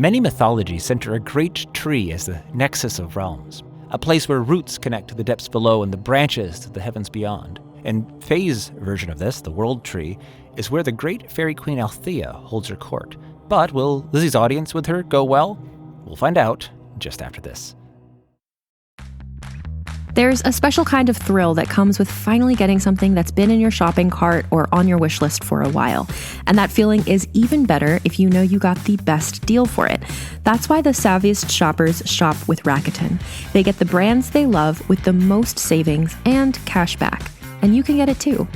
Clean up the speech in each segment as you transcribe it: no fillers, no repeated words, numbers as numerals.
Many mythologies center a great tree as the nexus of realms, a place where roots connect to the depths below and the branches to the heavens beyond. And Fae's version of this, the World Tree, is where the great fairy queen Althea holds her court. But will Lizzie's audience with her go well? We'll find out just after this. There's a special kind of thrill that comes with finally getting something that's been in your shopping cart or on your wish list for a while. And that feeling is even better if you know you got the best deal for it. That's why the savviest shoppers shop with Rakuten. They get the brands they love with the most savings and cash back. And you can get it too.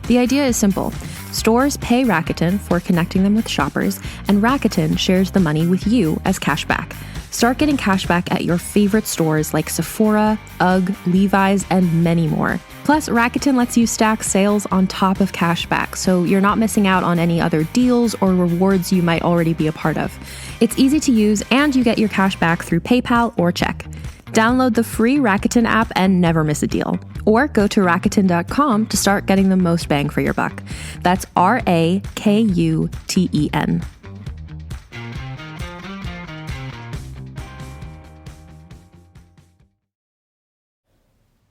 The idea is simple. Stores pay Rakuten for connecting them with shoppers, and Rakuten shares the money with you as cashback. Start getting cashback at your favorite stores like Sephora, UGG, Levi's, and many more. Plus, Rakuten lets you stack sales on top of cashback, so you're not missing out on any other deals or rewards you might already be a part of. It's easy to use, and you get your cashback through PayPal or check. Download the free Rakuten app and never miss a deal. Or go to Rakuten.com to start getting the most bang for your buck. That's Rakuten.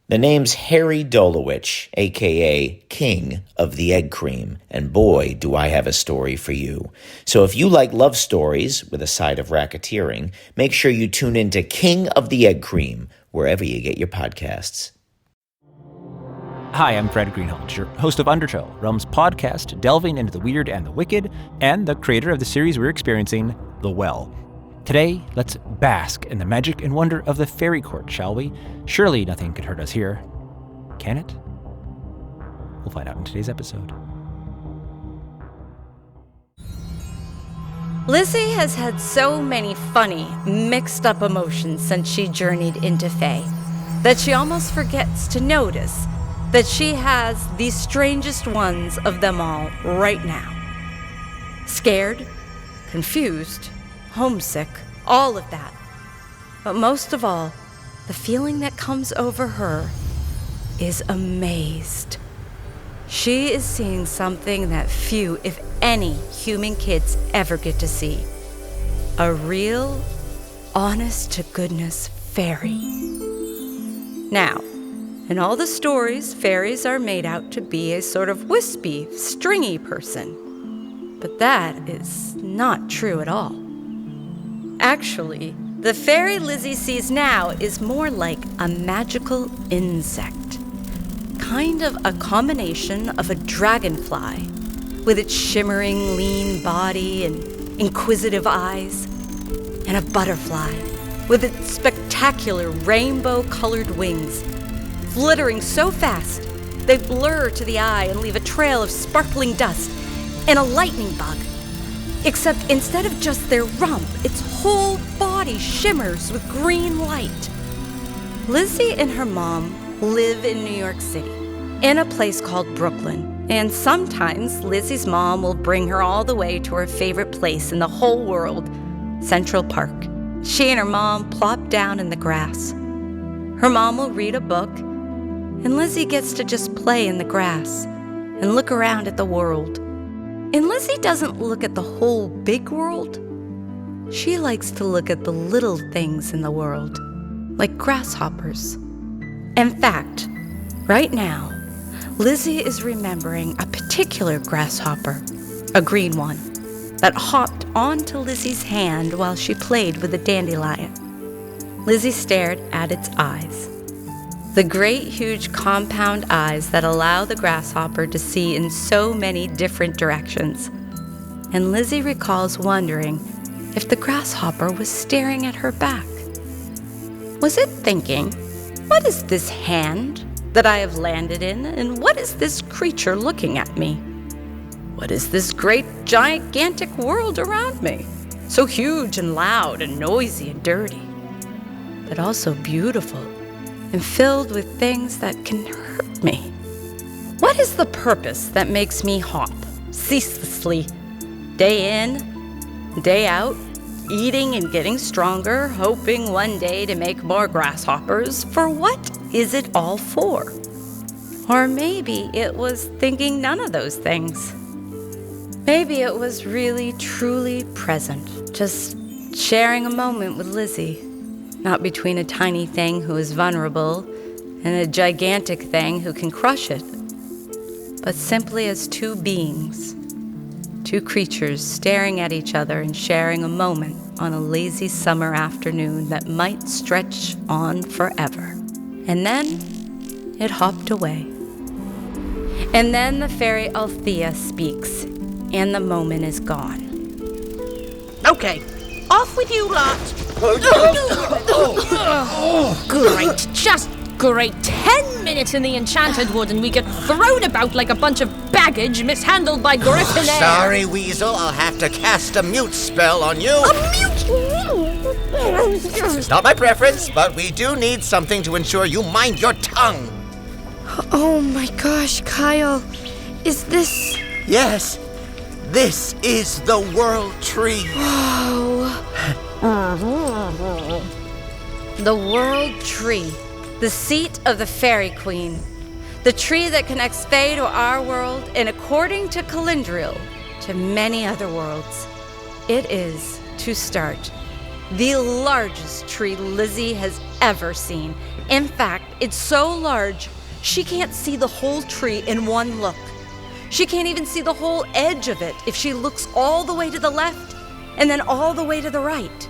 The name's Harry Dolowich, a.k.a. King of the Egg Cream, and boy, do I have a story for you. So if you like love stories with a side of racketeering, make sure you tune in to King of the Egg Cream, wherever you get your podcasts. Hi, I'm Fred Greenhalgh, your host of Undertow, Realm's podcast delving into the weird and the wicked, and the creator of the series we're experiencing, The Well. Today, let's bask in the magic and wonder of the fairy court, shall we? Surely nothing could hurt us here. Can it? We'll find out in today's episode. Lizzie has had so many funny, mixed-up emotions since she journeyed into Fae that she almost forgets to notice that she has the strangest ones of them all right now. Scared, confused, homesick, all of that. But most of all, the feeling that comes over her is amazed. She is seeing something that few, if any, human kids ever get to see. A real, honest-to-goodness fairy. Now, in all the stories, fairies are made out to be a sort of wispy, stringy person. But that is not true at all. Actually, the fairy Lizzie sees now is more like a magical insect. Kind of a combination of a dragonfly, with its shimmering, lean body and inquisitive eyes, and a butterfly, with its spectacular rainbow-colored wings, flittering so fast they blur to the eye and leave a trail of sparkling dust, and a lightning bug. Except instead of just their rump, its whole body shimmers with green light. Lizzie and her mom live in New York City, in a place called Brooklyn. And sometimes Lizzie's mom will bring her all the way to her favorite place in the whole world, Central Park. She and her mom plop down in the grass. Her mom will read a book, and Lizzie gets to just play in the grass and look around at the world. And Lizzie doesn't look at the whole big world. She likes to look at the little things in the world, like grasshoppers. In fact, right now, Lizzie is remembering a particular grasshopper, a green one, that hopped onto Lizzie's hand while she played with the dandelion. Lizzie stared at its eyes. The great, huge compound eyes that allow the grasshopper to see in so many different directions. And Lizzie recalls wondering if the grasshopper was staring at her back. Was it thinking, what is this hand that I have landed in, and what is this creature looking at me? What is this great, gigantic world around me? So huge and loud and noisy and dirty, but also beautiful and filled with things that can hurt me. What is the purpose that makes me hop ceaselessly, day in, day out, eating and getting stronger, hoping one day to make more grasshoppers? For what is it all for? Or maybe it was thinking none of those things. Maybe it was really, truly present, just sharing a moment with Lizzie, not between a tiny thing who is vulnerable and a gigantic thing who can crush it, but simply as two beings, two creatures staring at each other and sharing a moment on a lazy summer afternoon that might stretch on forever. And then it hopped away. And then the fairy Althea speaks, and the moment is gone. Okay, off with you lot. Great, just great. 10 minutes in the Enchanted Wood and we get thrown about like a bunch of baggage mishandled by Griffin Air. Sorry, Weasel. I'll have to cast a mute spell on you. A mute? It's not my preference, but we do need something to ensure you mind your tongue. Oh my gosh, Kyle. Is this... Yes, this is the World Tree. The World Tree, the seat of the Fairy Queen. The tree that connects Fae to our world and, according to Calendriel, to many other worlds. It is, to start, the largest tree Lizzie has ever seen. In fact, it's so large, she can't see the whole tree in one look. She can't even see the whole edge of it if she looks all the way to the left and then all the way to the right.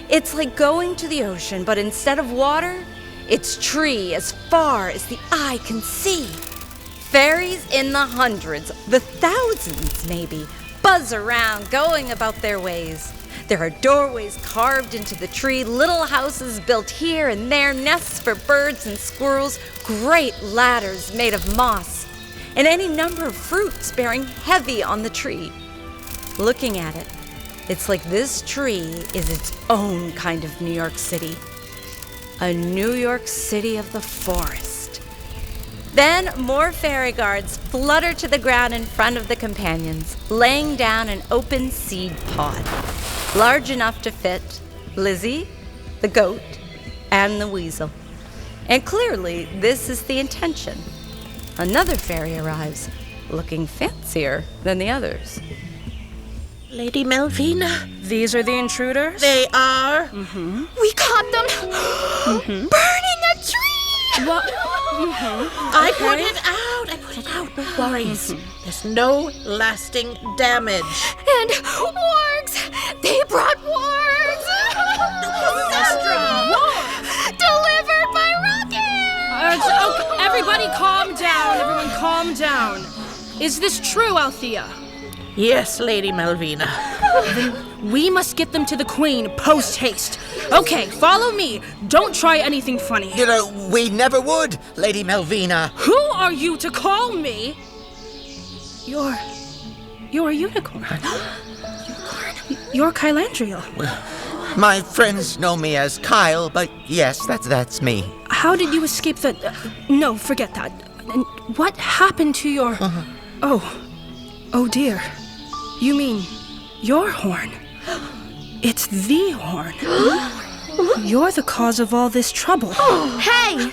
It's like going to the ocean, but instead of water, it's tree as far as the eye can see. Fairies in the hundreds, the thousands maybe, buzz around going about their ways. There are doorways carved into the tree, little houses built here and there, nests for birds and squirrels, great ladders made of moss, and any number of fruits bearing heavy on the tree. Looking at it, it's like this tree is its own kind of New York City. A New York City of the forest. Then more fairy guards flutter to the ground in front of the companions, laying down an open seed pod, large enough to fit Lizzie, the goat, and the weasel. And clearly, this is the intention. Another fairy arrives, looking fancier than the others. Lady Melvina, These are the intruders? they are. We caught them! Burning a tree! What? I put it out. No worries. There's no lasting damage. And wargs! They brought wargs! Delivered by rocket! Okay, everybody calm down. Everyone calm down. Is this true, Althea? Yes, Lady Melvina. We must get them to the Queen post-haste. Okay, follow me. Don't try anything funny. You know, we never would, Lady Melvina. Who are you to call me? You're a unicorn. You're Kylandriel. My friends know me as Kyle, but yes, that's me. How did you escape the... no, forget that. And what happened to your... Oh dear. You mean your horn? It's the horn. You're the cause of all this trouble. Hey!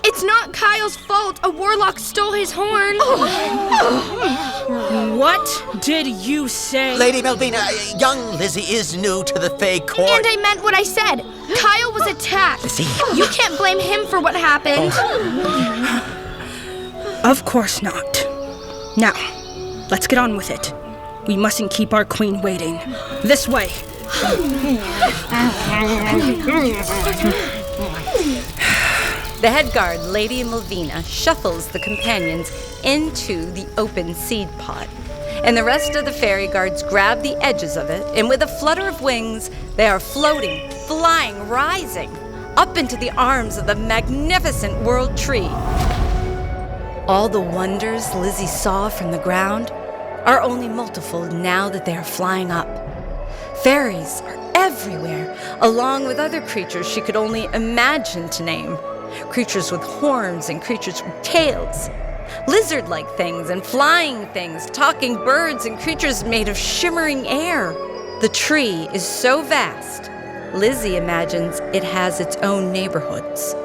It's not Kyle's fault. A warlock stole his horn. What did you say? Lady Melvina, young Lizzie is new to the Fae court. And I meant what I said. Kyle was attacked. Lizzie. You can't blame him for what happened. Of course not. Now, let's get on with it. We mustn't keep our queen waiting. This way. The head guard, Lady Melvina, shuffles the companions into the open seed pod. And the rest of the fairy guards grab the edges of it, and with a flutter of wings, they are floating, flying, rising, up into the arms of the magnificent World Tree. All the wonders Lizzie saw from the ground are only multifold now that they are flying up. Fairies are everywhere, along with other creatures she could only imagine to name. Creatures with horns and creatures with tails. Lizard-like things and flying things, talking birds and creatures made of shimmering air. The tree is so vast, Lizzie imagines it has its own neighborhoods.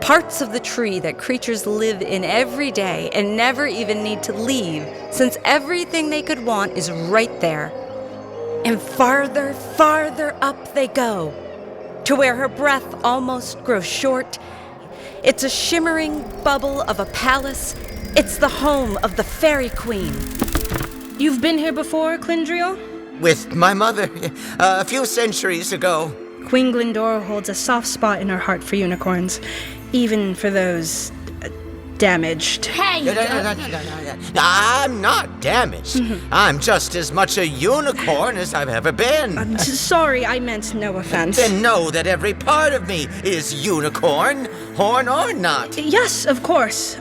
Parts of the tree that creatures live in every day and never even need to leave, since everything they could want is right there. And farther, farther up they go, to where her breath almost grows short. It's a shimmering bubble of a palace. It's the home of the Fairy Queen. You've been here before, Clindriel? With my mother, a few centuries ago. Queen Glendora holds a soft spot in her heart for unicorns, even for those damaged. Hey! I'm not damaged. I'm just as much a unicorn as I've ever been. Sorry, I meant no offense. Then know that every part of me is unicorn, horn or not. Yes, of course.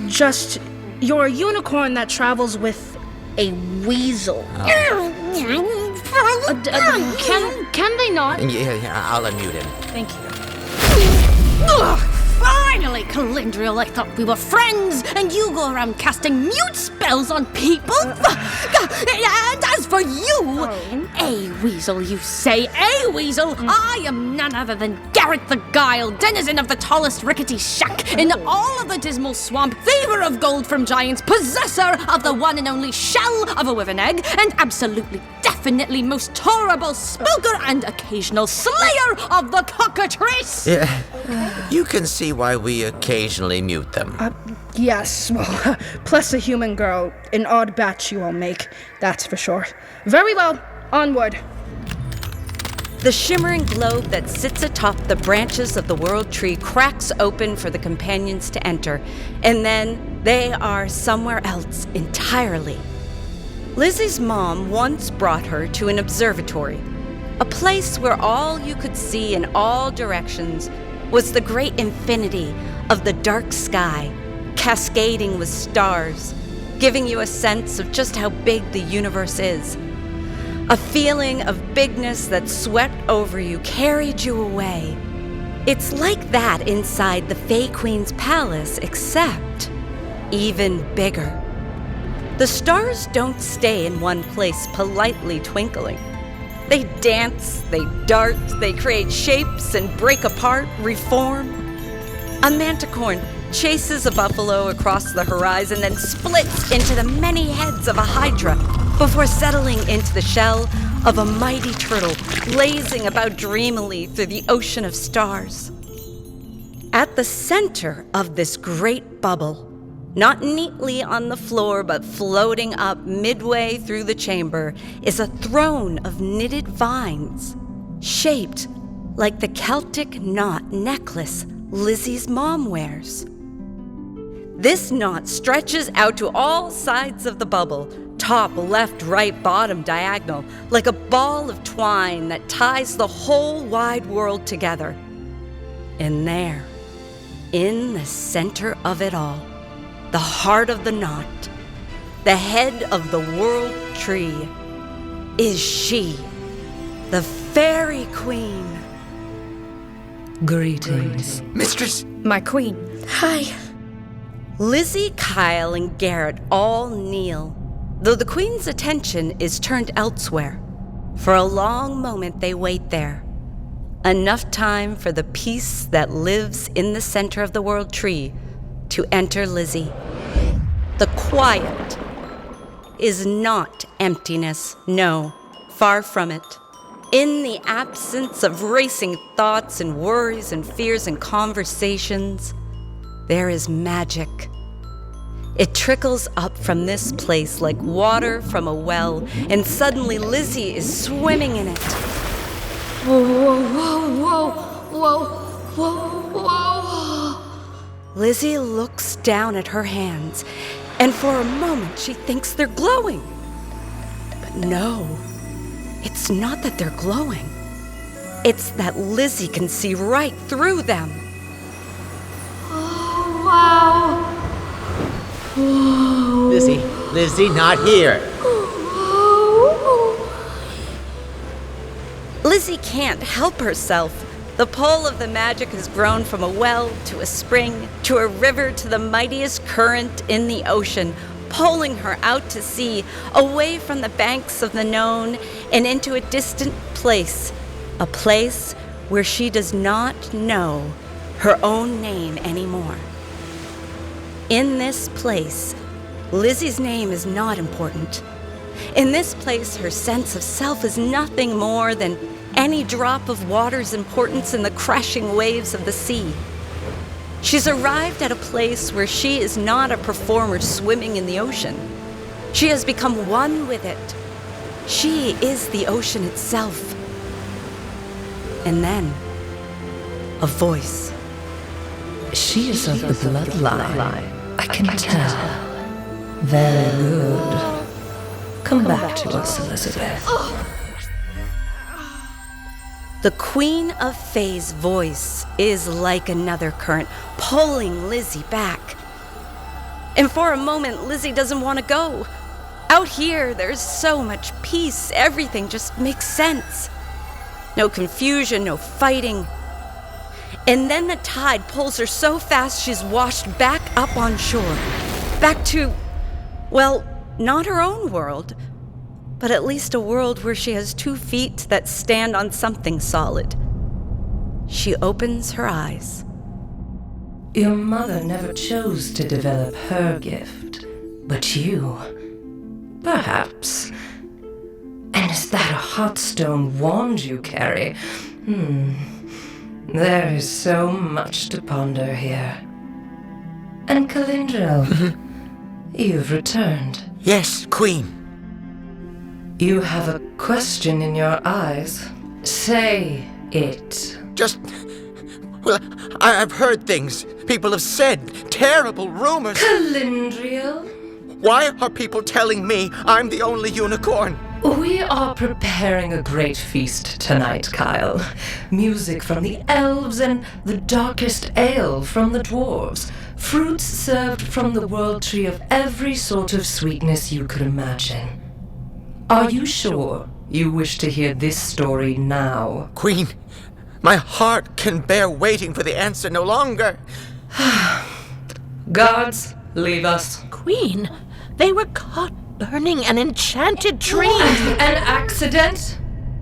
Just, you're a unicorn that travels with a weasel. Can they not? Yeah, I'll unmute him. Thank you. Ugh, finally, Calindriel, I thought we were friends, and you go around casting mute spells on people. And as for you, a weasel, you say, a weasel? I am none other than Garrett the Guile, denizen of the tallest rickety shack in all of the dismal swamp, thiever of gold from giants, possessor of the one and only shell of a wyvern egg, and absolutely, definitely most tolerable spooker and occasional slayer of the cockatrice. Yeah, you can see why we occasionally mute them. Yes, well, plus a human girl, an odd batch you all make, that's for sure. Very well, onward. The shimmering globe that sits atop the branches of the world tree cracks open for the companions to enter, and then they are somewhere else entirely. Lizzie's mom once brought her to an observatory, a place where all you could see in all directions was the great infinity of the dark sky, cascading with stars, giving you a sense of just how big the universe is. A feeling of bigness that swept over you, carried you away. It's like that inside the Fae Queen's palace, except even bigger. The stars don't stay in one place politely twinkling. They dance, they dart, they create shapes and break apart, reform. A manticorn chases a buffalo across the horizon, then splits into the many heads of a hydra before settling into the shell of a mighty turtle, blazing about dreamily through the ocean of stars. At the center of this great bubble, not neatly on the floor but floating up midway through the chamber, is a throne of knitted vines, shaped like the Celtic knot necklace Lizzie's mom wears. This knot stretches out to all sides of the bubble, top, left, right, bottom, diagonal, like a ball of twine that ties the whole wide world together. And there, in the center of it all, the heart of the knot, the head of the world tree, is she, the Fairy Queen. Greetings. Mistress! My queen. Hi. Lizzie, Kyle, and Garrett all kneel, though the Queen's attention is turned elsewhere. For a long moment they wait there. Enough time for the peace that lives in the center of the world tree to enter Lizzie. The quiet is not emptiness, no, far from it. In the absence of racing thoughts and worries and fears and conversations, there is magic. It trickles up from this place like water from a well, and suddenly Lizzie is swimming in it. Whoa, whoa, whoa, whoa, whoa. Lizzie looks down at her hands, and for a moment she thinks they're glowing. But no, it's not that they're glowing. It's that Lizzie can see right through them. Oh, wow. Whoa. Lizzie, not here. Lizzie can't help herself. The pull of the magic has grown from a well to a spring to a river to the mightiest current in the ocean, pulling her out to sea, away from the banks of the known and into a distant place, a place where she does not know her own name anymore. In this place, Lizzie's name is not important. In this place, her sense of self is nothing more than any drop of water's importance in the crashing waves of the sea. She's arrived at a place where she is not a performer swimming in the ocean. She has become one with it. She is the ocean itself. And then, a voice. She is of the bloodline. I can tell. Very good. Come back to us, Elizabeth. The Queen of Fae's voice is like another current, pulling Lizzie back. And for a moment, Lizzie doesn't want to go. Out here, there's so much peace. Everything just makes sense. No confusion, no fighting. And then the tide pulls her so fast she's washed back up on shore. Back to, well, not her own world, but at least a world where she has 2 feet that stand on something solid. She opens her eyes. Your mother never chose to develop her gift, but you, perhaps. And is that a hot stone wand you carry? There is so much to ponder here. And Calindril, you've returned. Yes, Queen. You have a question in your eyes. Say it. Well, I've heard things. People have said terrible rumors. Calindril? Why are people telling me I'm the only unicorn? We are preparing a great feast tonight, Kyle. Music from the elves and the darkest ale from the dwarves. Fruits served from the world tree of every sort of sweetness you could imagine. Are you sure you wish to hear this story now? Queen, my heart can bear waiting for the answer no longer. Guards, leave us. Queen, they were caught burning an enchanted tree. An accident?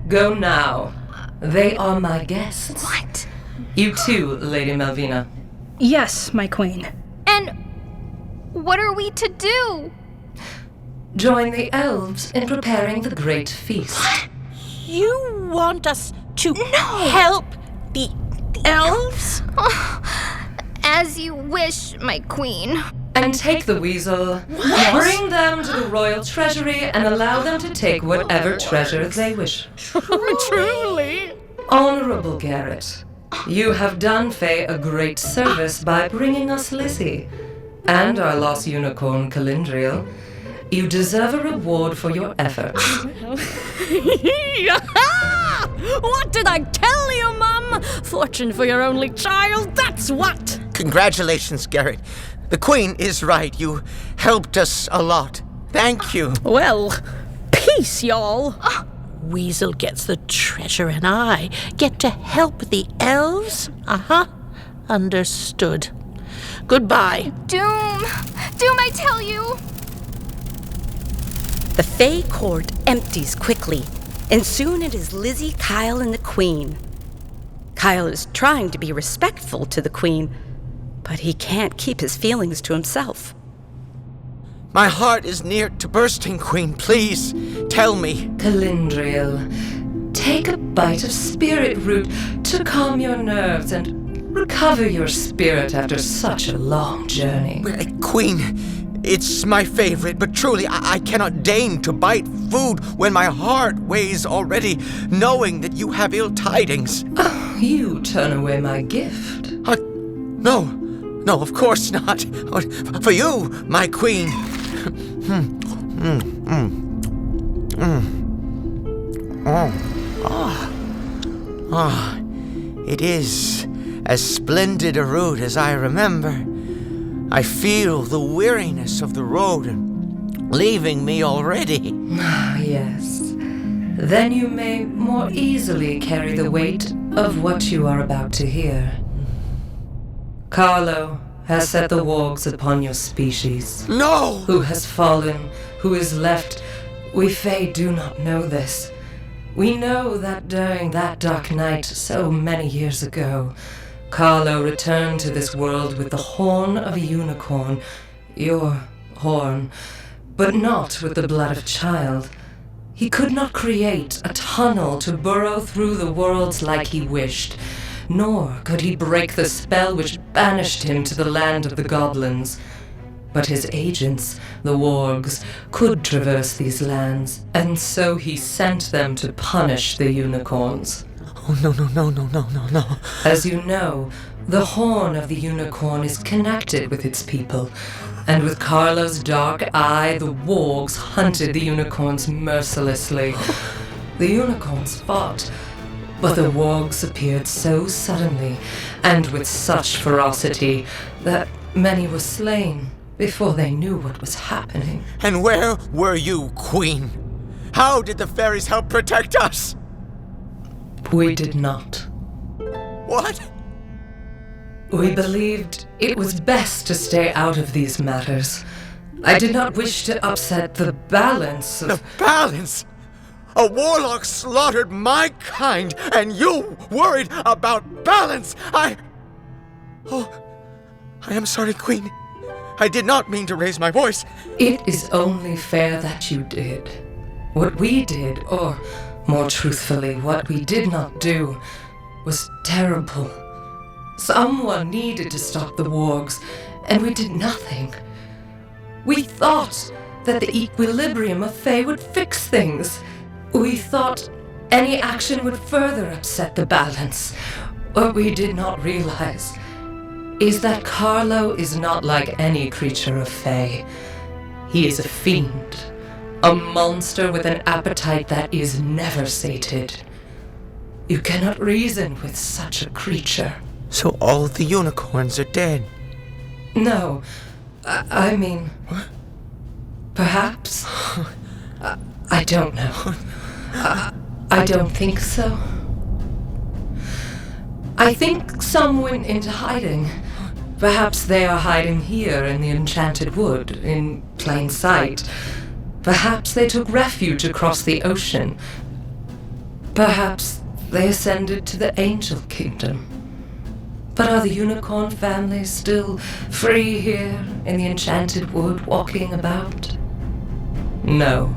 Go now. They are my guests. What? You too, Lady Malvina. Yes, my queen. And what are we to do? Join the elves in preparing the great feast. You want us to help the elves? As you wish, my queen. And take the weasel, bring them to the royal treasury, and allow them to take whatever treasure they wish. Truly? Honorable Garrett, you have done Fae a great service by bringing us Lizzie, and our lost unicorn, Calindril. You deserve a reward for your efforts. What did I tell you, Mum? Fortune for your only child, that's what! Congratulations, Garrett. The Queen is right. You helped us a lot. Thank you. Well, peace, y'all. Weasel gets the treasure and I get to help the elves? Understood. Goodbye. Doom, I tell you. The Fae court empties quickly, and soon it is Lizzie, Kyle, and the Queen. Kyle is trying to be respectful to the Queen, but he can't keep his feelings to himself. My heart is near to bursting, Queen. Please, tell me. Calindril, take a bite of spirit root to calm your nerves and recover your spirit after such a long journey. Queen, it's my favorite, but truly I cannot deign to bite food when my heart weighs already, knowing that you have ill tidings. Oh, you turn away my gift. No, of course not. For you, my Queen. It is as splendid a route as I remember. I feel the weariness of the road leaving me already. Ah, yes. Then you may more easily carry the weight of what you are about to hear. Carlo has set the wargs upon your species. No! Who has fallen, who is left, we Fae do not know this. We know that during that dark night so many years ago, Carlo returned to this world with the horn of a unicorn, your horn, but not with the blood of child. He could not create a tunnel to burrow through the worlds like he wished, nor could he break the spell which banished him to the land of the goblins. But his agents, the wargs, could traverse these lands, and so he sent them to punish the unicorns. Oh, no. As you know, the horn of the unicorn is connected with its people, and with Carlo's dark eye, the wargs hunted the unicorns mercilessly. The unicorns fought, but the wargs appeared so suddenly, and with such ferocity, that many were slain before they knew what was happening. And where were you, Queen? How did the fairies help protect us? We did not. What? We believed it was best to stay out of these matters. I did not wish to upset the balance of... The balance? A warlock slaughtered my kind, and you worried about balance? I am sorry, Queen. I did not mean to raise my voice. It is only fair that you did. What we did, or more truthfully, what we did not do, was terrible. Someone needed to stop the wargs, and we did nothing. We thought that the equilibrium of Fae would fix things. We thought any action would further upset the balance. What we did not realize is that Carlo is not like any creature of Fae. He is a fiend, a monster with an appetite that is never sated. You cannot reason with such a creature. So all the unicorns are dead? No, I mean... What? Perhaps? I don't know. I don't think so. I think some went into hiding. Perhaps they are hiding here in the Enchanted Wood, in plain sight. Perhaps they took refuge across the ocean. Perhaps they ascended to the Angel Kingdom. But are the unicorn families still free here in the Enchanted Wood, walking about? No.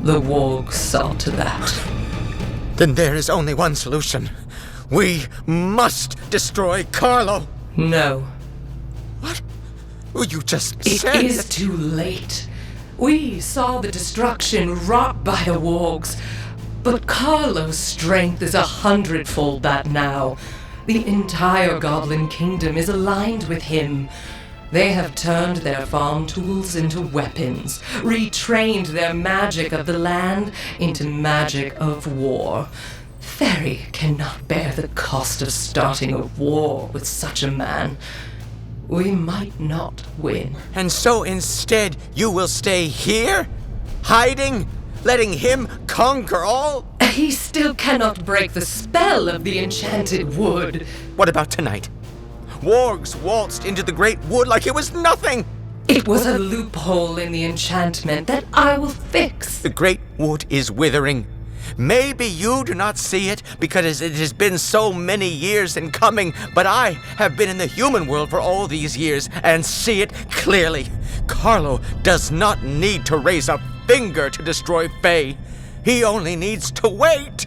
The wargs saw to that. Then there is only one solution. We must destroy Carlo. No. What? Well, you just said... It is too late. We saw the destruction wrought by the wargs, but Carlo's strength is 100-fold that now. The entire Goblin Kingdom is aligned with him. They have turned their farm tools into weapons, retrained their magic of the land into magic of war. Fairy cannot bear the cost of starting a war with such a man. We might not win. And so instead, you will stay here? Hiding? Letting him conquer all? He still cannot break the spell of the Enchanted Wood. What about tonight? Wargs waltzed into the Great Wood like it was nothing. It was a loophole in the enchantment that I will fix. The Great Wood is withering. Maybe you do not see it because it has been so many years in coming, but I have been in the human world for all these years and see it clearly. Carlo does not need to raise a finger to destroy Fae. He only needs to wait.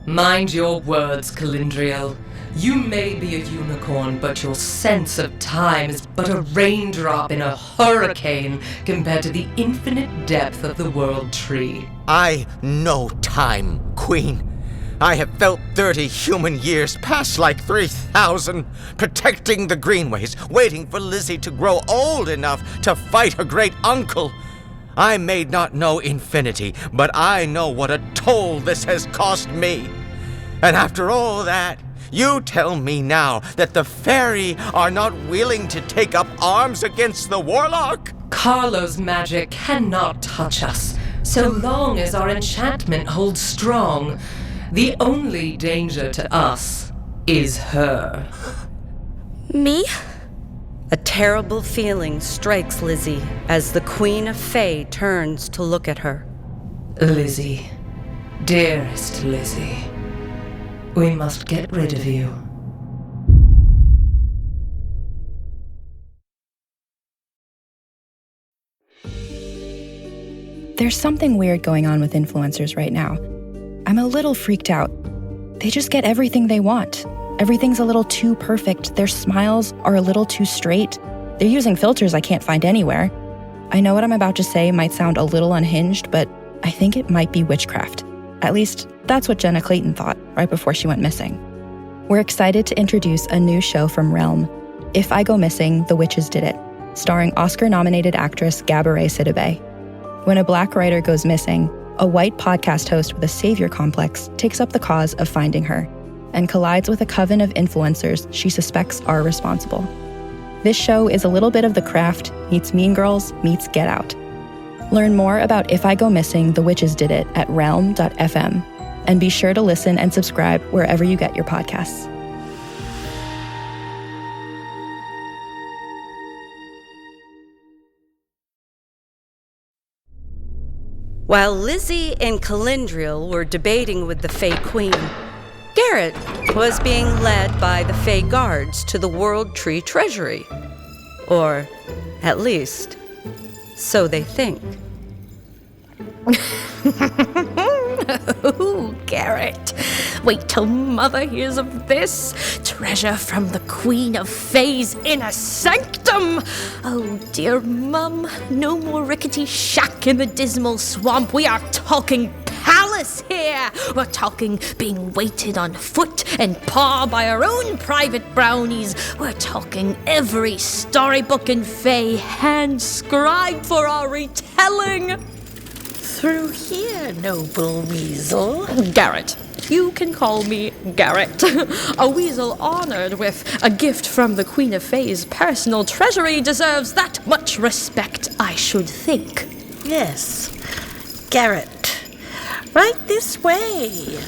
Mind your words, Calindriel. You may be a unicorn, but your sense of time is but a raindrop in a hurricane compared to the infinite depth of the World Tree. I know time, Queen. I have felt 30 human years pass like 3,000, protecting the Greenways, waiting for Lizzie to grow old enough to fight her great uncle. I may not know infinity, but I know what a toll this has cost me. And after all that, you tell me now that the fairy are not willing to take up arms against the warlock? Carlo's magic cannot touch us, so long as our enchantment holds strong. The only danger to us is her. Me? A terrible feeling strikes Lizzie as the Queen of Fae turns to look at her. Lizzie, dearest Lizzie, we must get rid of you. There's something weird going on with influencers right now. I'm a little freaked out. They just get everything they want. Everything's a little too perfect. Their smiles are a little too straight. They're using filters I can't find anywhere. I know what I'm about to say might sound a little unhinged, but I think it might be witchcraft. At least, that's what Jenna Clayton thought right before she went missing. We're excited to introduce a new show from Realm, If I Go Missing, The Witches Did It, starring Oscar-nominated actress Gabourey Sidibe. When a Black writer goes missing, a white podcast host with a savior complex takes up the cause of finding her and collides with a coven of influencers she suspects are responsible. This show is a little bit of The Craft meets Mean Girls meets Get Out. Learn more about If I Go Missing, The Witches Did It at realm.fm, and be sure to listen and subscribe wherever you get your podcasts. While Lizzie and Calendriel were debating with the Fae Queen, Garrett was being led by the Fae Guards to the World Tree Treasury. Or, at least, so they think. Ooh, Garrett. Wait till Mother hears of this. Treasure from the Queen of Fae's inner sanctum. Oh, dear Mum. No more rickety shack in the dismal swamp. We are talking palace here. We're talking being waited on foot and paw by our own private brownies. We're talking every storybook in Fae hand-scribed for our retelling. Through here, noble weasel. Garrett. You can call me Garrett. A weasel honored with a gift from the Queen of Fae's personal treasury deserves that much respect, I should think. Yes, Garrett. Right this way.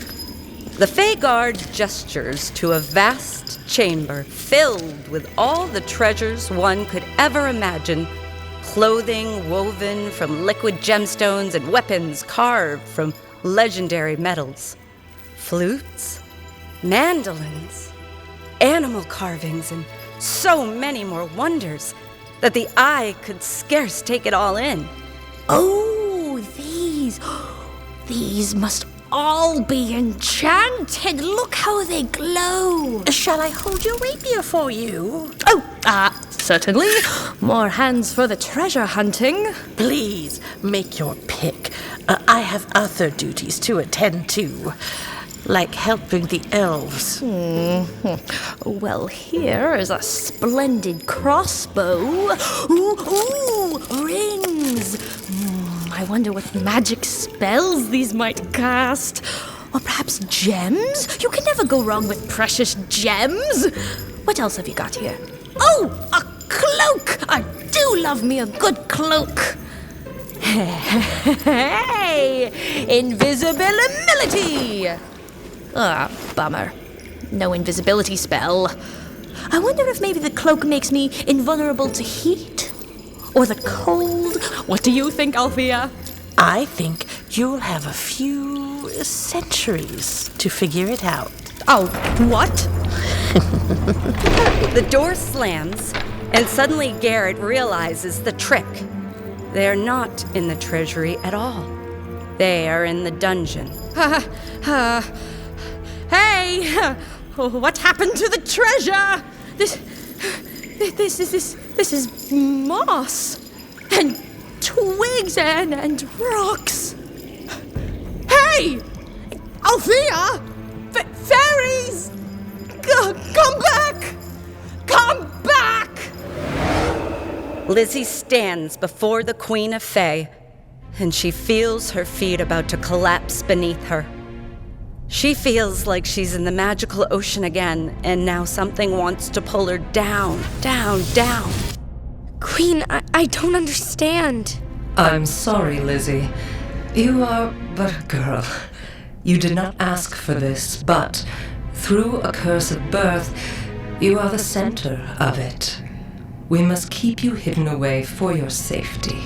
The Fae Guard gestures to a vast chamber filled with all the treasures one could ever imagine. Clothing woven from liquid gemstones and weapons carved from legendary metals. Flutes, mandolins, animal carvings, and so many more wonders that the eye could scarce take it all in. Oh, these must all be enchanted. Look how they glow. Shall I hold your rapier for you? Oh, certainly. More hands for the treasure hunting. Please, make your pick. I have other duties to attend to, like helping the elves. Well, here is a splendid crossbow. Ooh, rings. I wonder what magic spells these might cast. Or perhaps gems? You can never go wrong with precious gems. What else have you got here? Oh, a cloak! I do love me a good cloak. Hey, invisibility! Bummer. No invisibility spell. I wonder if maybe the cloak makes me invulnerable to heat? Or the cold? What do you think, Althea? I think you'll have a few centuries to figure it out. Oh, what? The door slams, and suddenly Garrett realizes the trick. They are not in the treasury at all. They are in the dungeon. Hey! What happened to the treasure? This is moss and twigs and rocks. Hey! Althea! Fairies! Come back! Come back! Lizzie stands before the Queen of Fae, and she feels her feet about to collapse beneath her. She feels like she's in the magical ocean again, and now something wants to pull her down, down, down. Queen, I don't understand. I'm sorry, Lizzie. You are but a girl. You did not ask for this, but through a curse of birth, you are the center of it. We must keep you hidden away for your safety.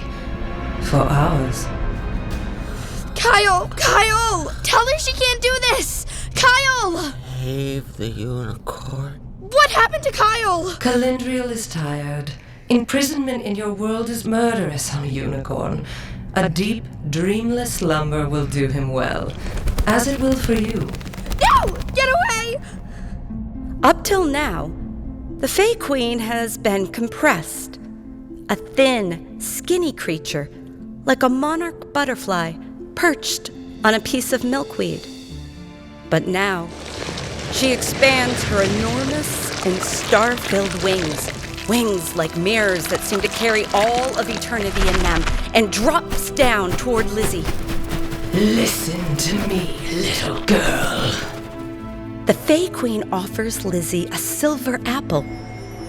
For ours. Kyle! Tell her she can't do this! Kyle! Save the unicorn. What happened to Kyle? Calendriel is tired. Imprisonment in your world is murderous on a unicorn. A deep, dreamless slumber will do him well, as it will for you. No! Get away! Up till now, the Fae Queen has been compressed. A thin, skinny creature, like a monarch butterfly, perched on a piece of milkweed. But now, she expands her enormous and star-filled wings like mirrors that seem to carry all of eternity in them, and drops down toward Lizzie. Listen to me, little girl. The Fae Queen offers Lizzie a silver apple,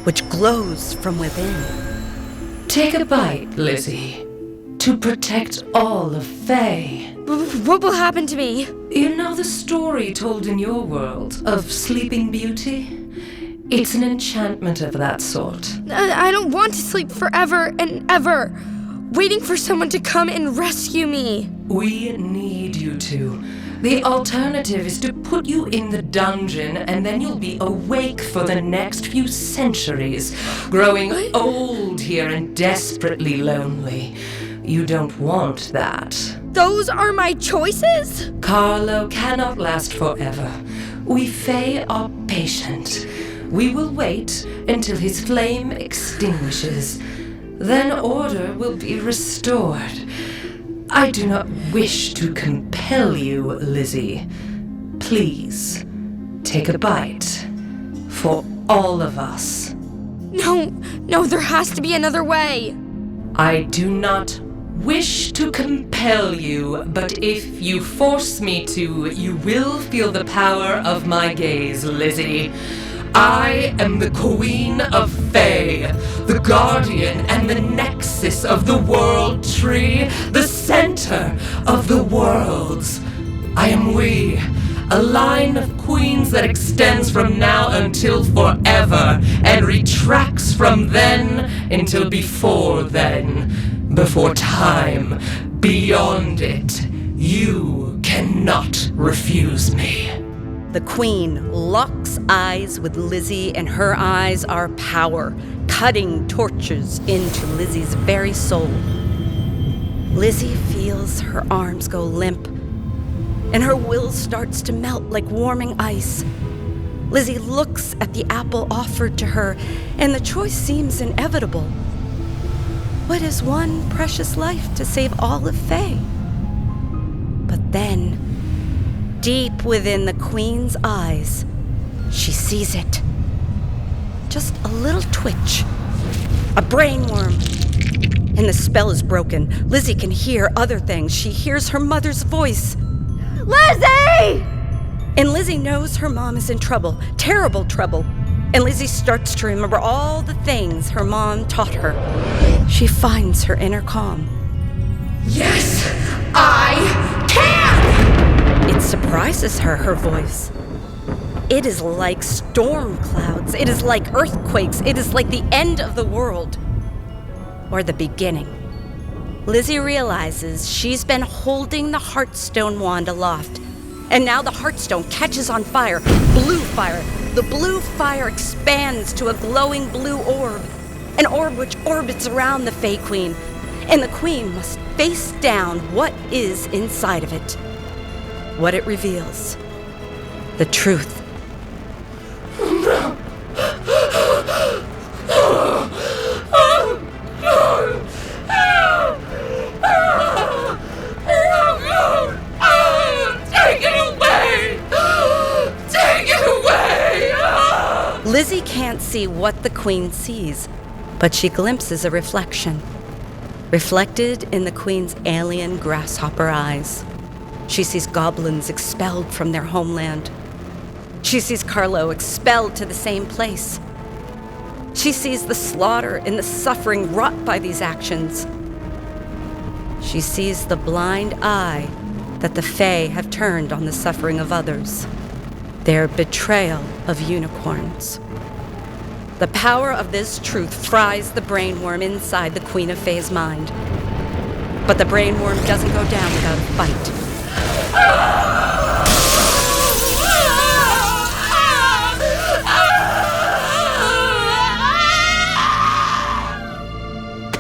which glows from within. Take a bite, Lizzie, to protect all of Fae. What will happen to me? You know the story told in your world of Sleeping Beauty? It's an enchantment of that sort. I don't want to sleep forever and ever, waiting for someone to come and rescue me. We need you to. The alternative is to put you in the dungeon, and then you'll be awake for the next few centuries, growing old here and desperately lonely. You don't want that. Those are my choices? Carlo cannot last forever. We Fae are patient. We will wait until his flame extinguishes. Then order will be restored. I do not wish to compel you, Lizzie. Please, take a bite. For all of us. No, there has to be another way. I do not wish to compel you, but if you force me to, you will feel the power of my gaze, Lizzie. I am the Queen of Fae, the guardian and the nexus of the world tree, the center of the worlds. I am we, a line of queens that extends from now until forever and retracts from then until before then, before time, beyond it. You cannot refuse me. The Queen locks eyes with Lizzie, and her eyes are power, cutting torches into Lizzie's very soul. Lizzie feels her arms go limp, and her will starts to melt like warming ice. Lizzie looks at the apple offered to her, and the choice seems inevitable. What is one precious life to save all of Fae? But then, deep within the Queen's eyes, she sees it. Just a little twitch. A brainworm. And the spell is broken. Lizzie can hear other things. She hears her mother's voice. Lizzie! And Lizzie knows her mom is in trouble. Terrible trouble. And Lizzie starts to remember all the things her mom taught her. She finds her inner calm. Yes, I can! It surprises her, her voice. It is like storm clouds. It is like earthquakes. It is like the end of the world. Or the beginning. Lizzie realizes she's been holding the Heartstone wand aloft. And now the Heartstone catches on fire. Blue fire. The blue fire expands to a glowing blue orb. An orb which orbits around the Fae Queen. And the Queen must face down what is inside of it. What it reveals. The truth. Take it away! Take it away! Lizzie can't see what the Queen sees, but she glimpses a reflection. Reflected in the Queen's alien grasshopper eyes. She sees goblins expelled from their homeland. She sees Carlo expelled to the same place. She sees the slaughter and the suffering wrought by these actions. She sees the blind eye that the Fae have turned on the suffering of others. Their betrayal of unicorns. The power of this truth fries the brainworm inside the Queen of Fae's mind. But the brainworm doesn't go down without a fight.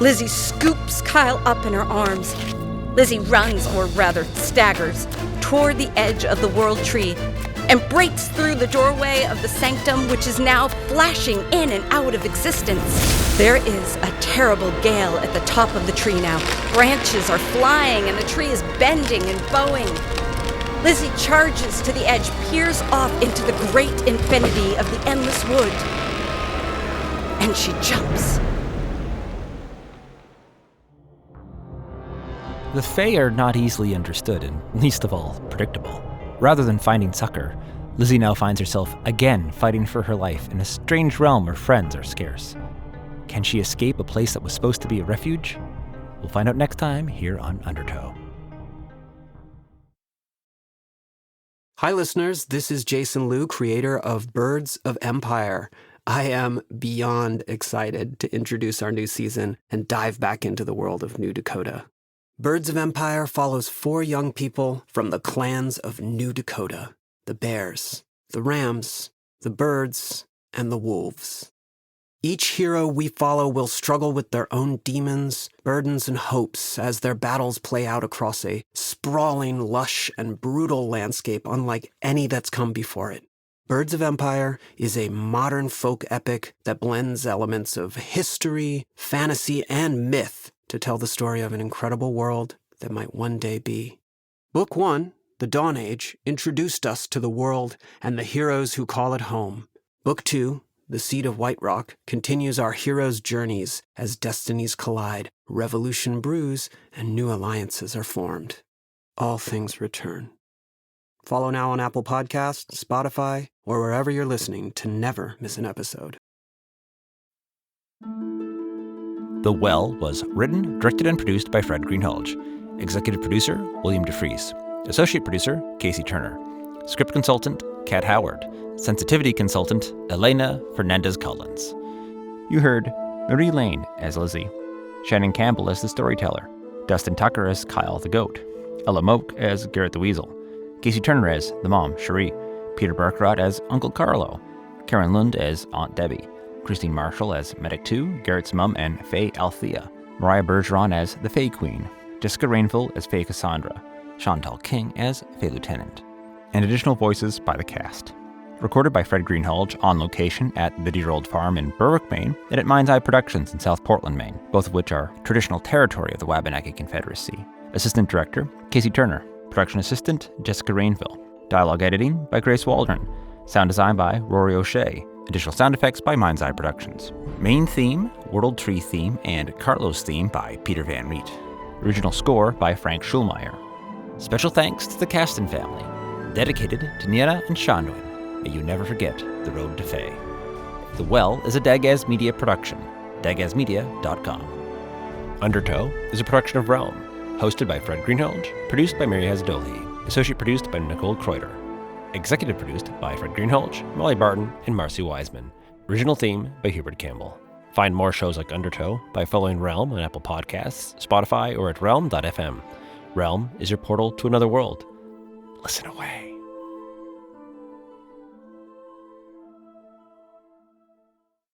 Lizzie scoops Kyle up in her arms. Lizzie runs, or rather staggers, toward the edge of the World Tree and breaks through the doorway of the sanctum, which is now flashing in and out of existence. There is a terrible gale at the top of the tree now. Branches are flying and the tree is bending and bowing. Lizzie charges to the edge, peers off into the great infinity of the endless wood. And she jumps. The Fae are not easily understood and, least of all, predictable. Rather than finding succor, Lizzie now finds herself again fighting for her life in a strange realm where friends are scarce. Can she escape a place that was supposed to be a refuge? We'll find out next time here on Undertow. Hi listeners, this is Jason Liu, creator of Birds of Empire. I am beyond excited to introduce our new season and dive back into the world of New Dakota. Birds of Empire follows 4 young people from the clans of New Dakota: the Bears, the Rams, the Birds, and the Wolves. Each hero we follow will struggle with their own demons, burdens, and hopes as their battles play out across a sprawling, lush, and brutal landscape unlike any that's come before it. Birds of Empire is a modern folk epic that blends elements of history, fantasy, and myth to tell the story of an incredible world that might one day be. Book 1, The Dawn Age, introduced us to the world and the heroes who call it home. Book 2, The Seed of White Rock, continues our heroes' journeys as destinies collide, revolution brews, and new alliances are formed. All things return. Follow now on Apple Podcasts, Spotify, or wherever you're listening to never miss an episode. The Well was written, directed, and produced by Fred Greenhalgh. Executive producer, William DeFries. Associate producer, Casey Turner. Script consultant, Kat Howard. Sensitivity consultant, Elena Fernandez-Collins. You heard Marie Lane as Lizzie, Shannon Campbell as the storyteller, Dustin Tucker as Kyle the goat, Ella Moak as Garrett the weasel, Casey Turner as the mom, Cherie, Peter Barkrot as Uncle Carlo, Karen Lund as Aunt Debbie, Christine Marshall as Medic 2, Garrett's mum and Faye Althea, Mariah Bergeron as the Fae Queen, Jessica Rainful as Faye Cassandra, Chantal King as Faye Lieutenant, and additional voices by the cast. Recorded by Fred Greenhalgh on location at the Dear Old Farm in Berwick, Maine, and at Mind's Eye Productions in South Portland, Maine, both of which are traditional territory of the Wabanaki Confederacy. Assistant Director, Casey Turner. Production Assistant, Jessica Rainville. Dialogue editing by Grace Waldron. Sound design by Rory O'Shea. Additional sound effects by Mind's Eye Productions. Main theme, World Tree theme, and Carlos theme by Peter Van Riet. Original score by Frank Schulmeyer. Special thanks to the Caston family. Dedicated to Niera and Shanwin. May you never forget the road to Fae. The Well is a Dagaz Media production. DagazMedia.com. Undertow is a production of Realm. Hosted by Fred Greenhalgh. Produced by Mary Hazdoli. Associate produced by Nicole Kreuter. Executive produced by Fred Greenhalgh, Molly Barton, and Marcy Wiseman. Original theme by Hubert Campbell. Find more shows like Undertow by following Realm on Apple Podcasts, Spotify, or at realm.fm. Realm is your portal to another world. Listen away.